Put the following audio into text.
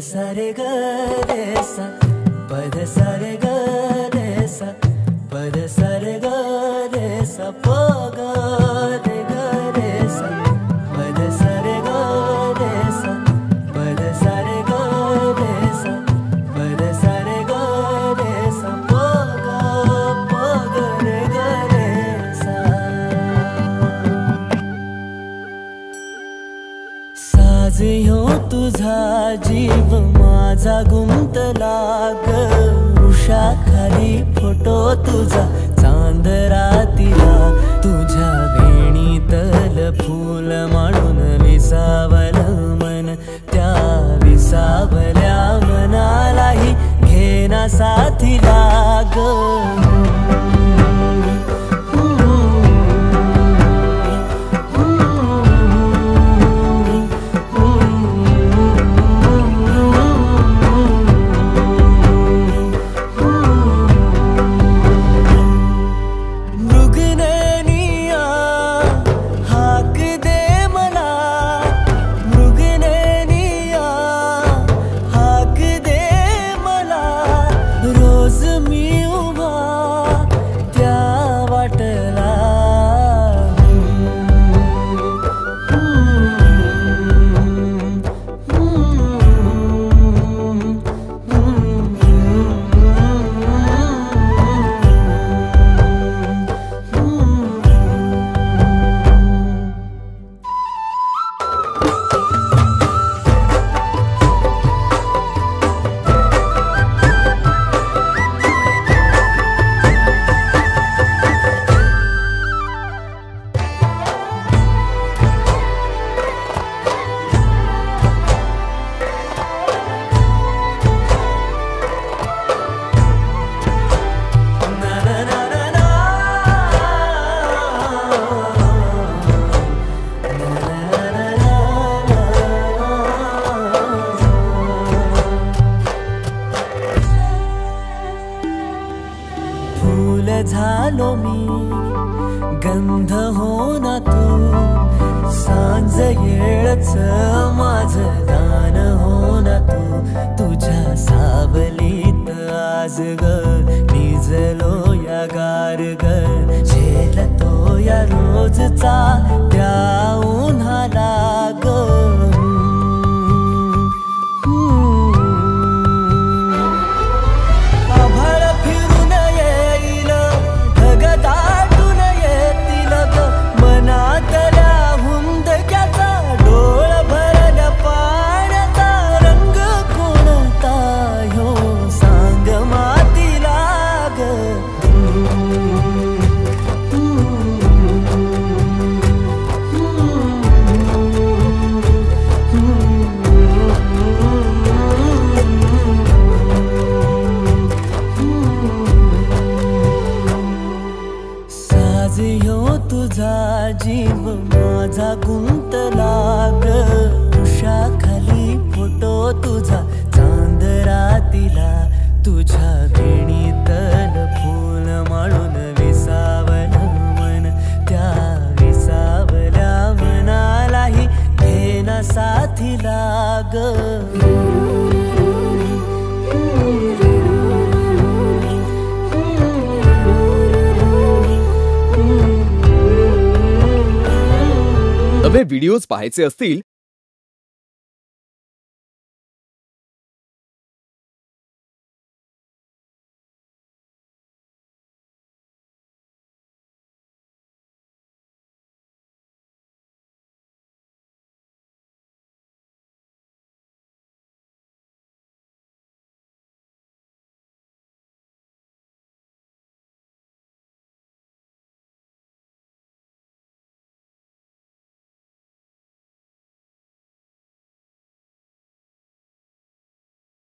सा रे ग रे सा, पद सा रे ग रे सा, पद सा रे ग रे सा, प ग रे ग रे सा, पद सा रे ग रे सा, पद सा रे ग रे सा, पद सा रे ग रे सा, प ग रे ग रे सा. साज ह्यो तुझा जीव माझा गुंतला ग, उषाखाली फोटो तुझा चांद रातीला, तुझ्या वेणीतल फूल म्हणून विसावल मन, त्या विसावल्या मनालाही घेना साथीला ग. फूल झालो मी, गंध हो ना तू, सांज येळच माझं गान हो ना तू, तुझ्या सावलीत आज ग निजलो या गार ग, झेलतो या रोजचा त्या उन्हाला ग. तुझा जीव माझा गुंतला ग, उषाखाली फोटो तुझा चांद रातीला, तुझ्या वेणीतल फूल म्हणून विसावल मन, त्या विसावल्या मनालाही घेना साथीला ग. नवे व्हिडिओज पाहायचे असतील